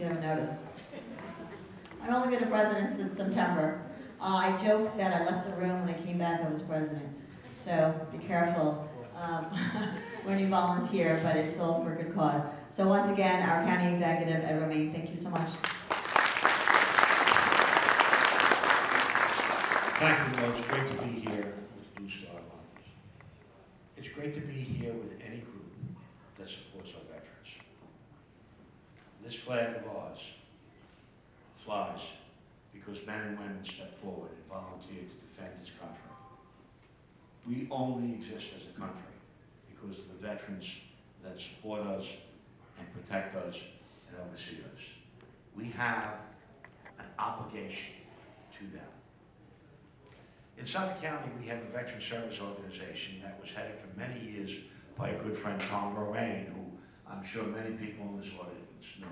doing notice. I've only been a president since September. I joke that I left the room when I came back I was president. So be careful when you volunteer, but it's all for a good cause. So once again, our county executive, Ed Romaine, thank you so much. Thank you, Will. It's great to be here with New Star Runners. It's great to be here with any group that supports our veterans. This flag of ours flies because men and women step forward and volunteer to defend this country. We only exist as a country because of the veterans that support us and protect us and oversee us. We have an obligation to them. In Suffolk County, we have a veteran service organization that was headed for many years by a good friend, Tom Roraine, who I'm sure many people in this audience know.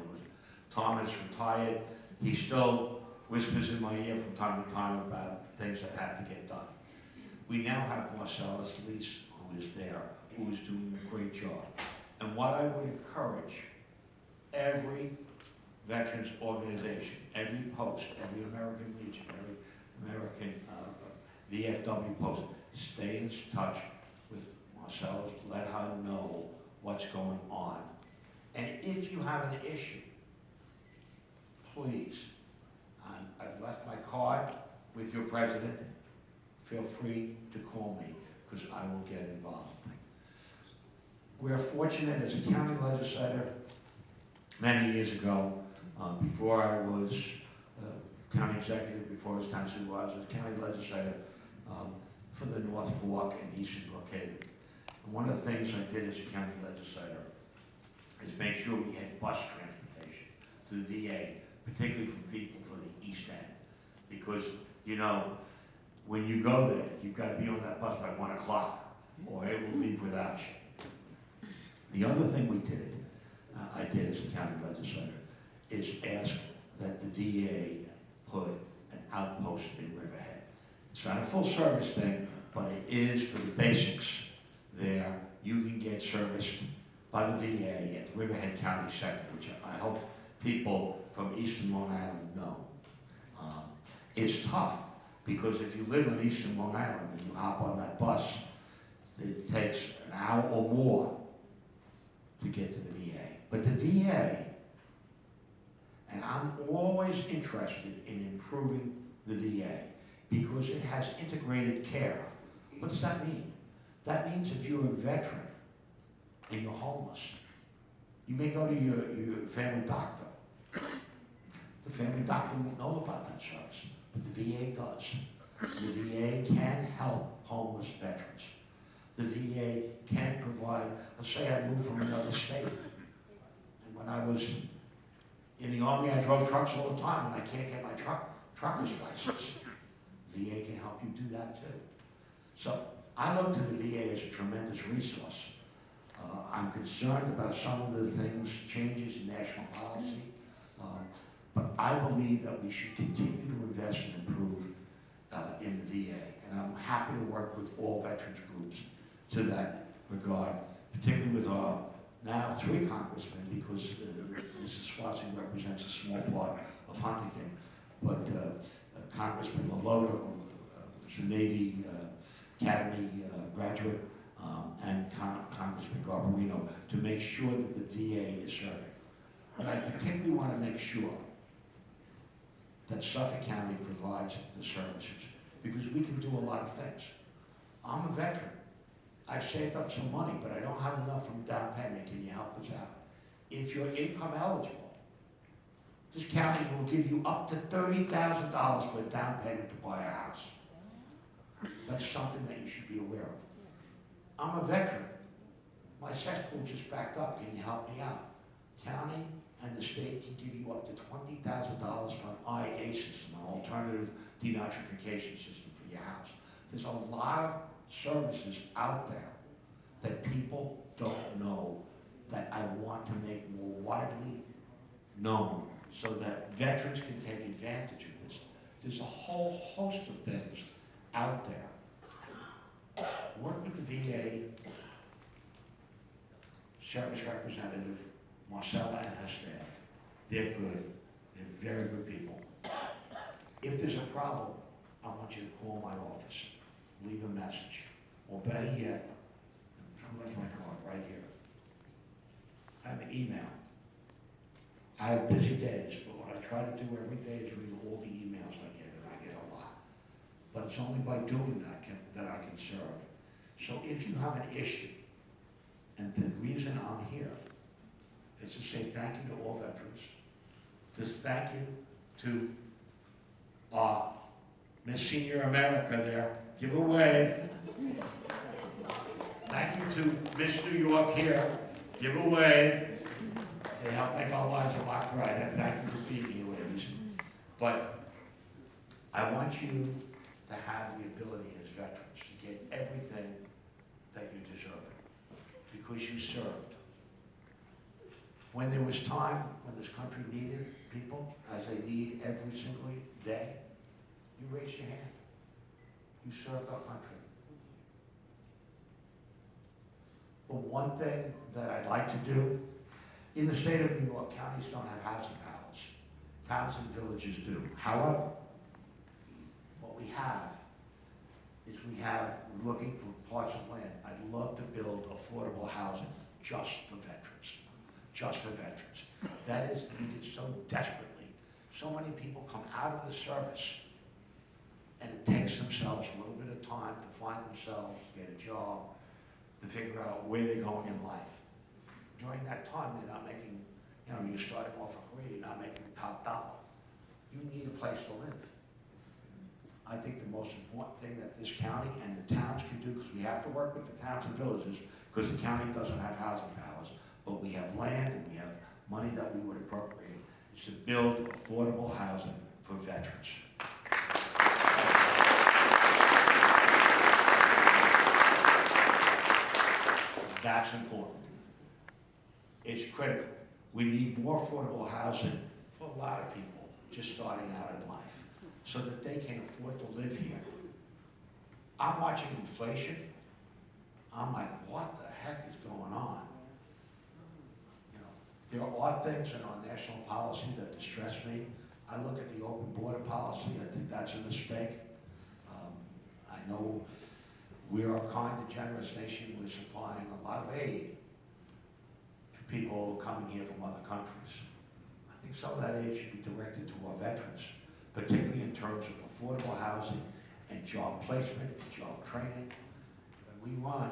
Tom is retired. He still whispers in my ear from time to time about things that have to get done. We now have Marcellus Lease, who is there, who is doing a great job. And what I would encourage every veterans organization, every post, every American Legion, every American VFW post, stay in touch with Marcellus, let her know what's going on. And if you have an issue, please, I've left my card with your president. Feel free to call me because I will get involved. We're fortunate as a county legislator many years ago, before I was county executive, before I was town supervisor, I was county legislator for the North Fork and Eastern Brookhaven. And one of the things I did as a county legislator is make sure we had bus transportation to the VA, particularly from people from the East End. Because, you know, when you go there, you've got to be on that bus by 1 o'clock or it will leave without you. The other thing we did, I did as a county legislator, is ask that the VA put an outpost in Riverhead. It's not a full service thing, but it is for the basics there. You can get serviced by the VA at the Riverhead County Center, which I hope people from Eastern Long Island know. It's tough because if you live in Eastern Long Island and you hop on that bus, it takes an hour or more to get to the VA. But the VA, and I'm always interested in improving the VA because it has integrated care. What does that mean? That means if you're a veteran and you're homeless, you may go to your family doctor. The family doctor won't know about that service, but the VA does. The VA can help homeless veterans. The VA can provide, let's say I moved from another state, and when I was in the Army, I drove trucks all the time, and I can't get my trucker's license. VA can help you do that too. So I look to the VA as a tremendous resource. I'm concerned about some of the things, changes in national policy, but I believe that we should continue to invest and improve in the VA. And I'm happy to work with all veterans groups to that regard, particularly with our now 3 congressmen, because Mrs. Swatsing represents a small part of Huntington, but Congressman Lalota, who's a Navy Academy graduate, and Congressman Garbarino, to make sure that the VA is serving. But I particularly want to make sure that Suffolk County provides the services, because we can do a lot of things. I'm a veteran. I've saved up some money, but I don't have enough from down payment. Can you help us out? If you're income eligible, this county will give you up to $30,000 for a down payment to buy a house. That's something that you should be aware of. I'm a veteran. My cesspool just backed up. Can you help me out? County and the state can give you up to $20,000 for an IA system, an alternative denitrification system for your house. There's a lot of services out there that people don't know that I want to make more widely known so that veterans can take advantage of this. There's a whole host of things out there. Work with the VA service representative, Marcella, and her staff. They're good. They're very good people. If there's a problem, I want you to call my office, leave a message, or better yet, come like my card right here. I have an email. I have busy days, but what I try to do every day is read all the emails I get, and I get a lot. But it's only by doing that that I can serve. So if you have an issue, and the reason I'm here is to say thank you to all veterans, just thank you to Miss Senior America there, give a wave. Thank you to Miss New York here, give a wave. They help make our lives a lot brighter. Thank you for being here, ladies. But I want you to have the ability as veterans to get everything that you deserve because you served. When there was time, when this country needed people, as they need every single day, you raised your hand. You served our country. The one thing that I'd like to do, in the state of New York, counties don't have housing powers. Towns and villages do. However, what we have is we're looking for parts of land. I'd love to build affordable housing just for veterans. Just for veterans. That is needed so desperately. So many people come out of the service and it takes themselves a little bit of time to find themselves, to get a job, to figure out where they're going in life. During that time, they're not making, you're starting off a career, you're not making top dollar. You need a place to live. I think the most important thing that this county and the towns can do, because we have to work with the towns and villages, because the county doesn't have housing powers, but we have land and we have money that we would appropriate, is to build affordable housing for veterans. That's important. It's critical. We need more affordable housing for a lot of people just starting out in life so that they can afford to live here. I'm watching inflation. I'm like, what the heck is going on? There are things in our national policy that distress me. I look at the open border policy. I think that's a mistake. I know we are a kind and generous nation. We're supplying a lot of aid to people coming here from other countries. I think some of that aid should be directed to our veterans, particularly in terms of affordable housing and job placement and job training. We run,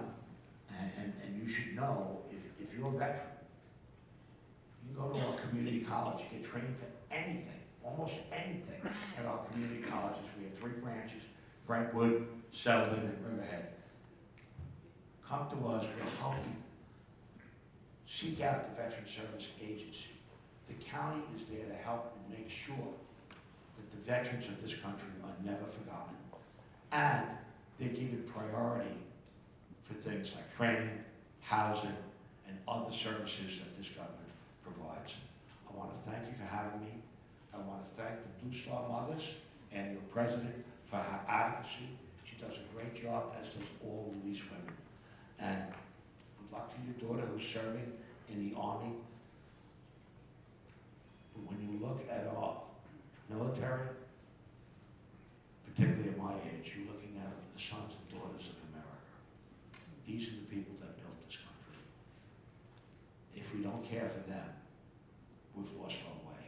and you should know, if you're a veteran, you go to our community college, you get trained for anything, almost anything at our community colleges. We have 3 branches, Brentwood, Selden, and Riverhead. Come to us, we'll help you. Seek out the Veteran Service Agency. The county is there to help and make sure that the veterans of this country are never forgotten. And they're given priority for things like training, housing, and other services that this government provides. I want to thank you for having me. I want to thank the Blue Star Mothers and your president for her advocacy. She does a great job, as does all of these women. And good luck to your daughter who's serving in the Army. But when you look at our military, particularly at my age, you're looking at the sons and daughters of America. These are the people that built this country. If we don't care for them, we've lost our way.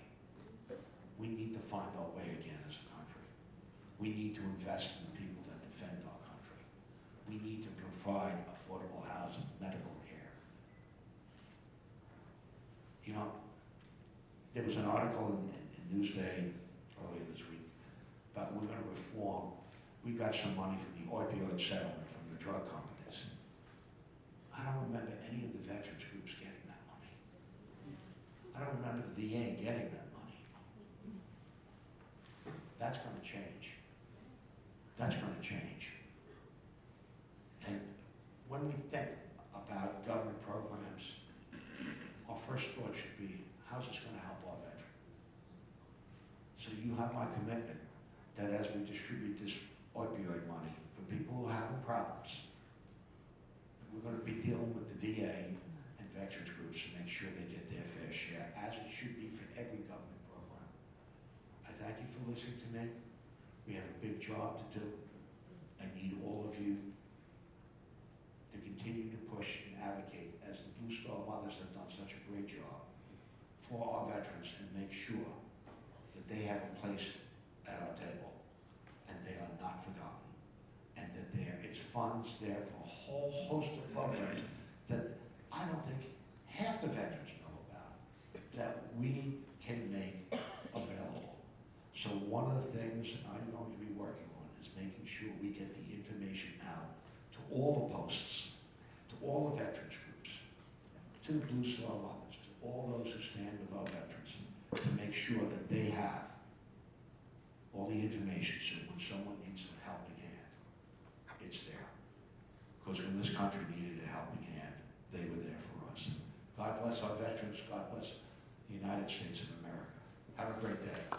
We need to find our way again as a country. We need to invest in the people that defend our country. We need to provide affordable housing, medical care. There was an article in Newsday earlier this week about we're going to reform. We got some money from the opioid settlement from the drug companies. I don't remember any of the veterans groups getting that money. I don't remember the VA getting that money. That's going to change. That's going to change. And when we think about government programs, our first thought should be, how's this going to help our veteran? So you have my commitment that as we distribute this opioid money for people who are having problems, we're going to be dealing with the VA and veterans groups to make sure they get their fair share, as it should be for every government program. I thank you for listening to me. We have a big job to do. I need all of you to continue to push and advocate, as the Blue Star Mothers have done such a great job, for our veterans, and make sure that they have a place at our table and they are not forgotten. And that it's funds there for a whole host of programs that I don't think half the veterans know about, that we can make available. So one of the things I'm going to be working on is making sure we get the information out to all the posts, to all the veterans groups, to the Blue Star Mothers, to all those who stand with our veterans, to make sure that they have all the information, so when someone needs a helping hand, it's there. Because when this country needed a helping hand, they were there for us. God bless our veterans. God bless the United States of America. Have a great day.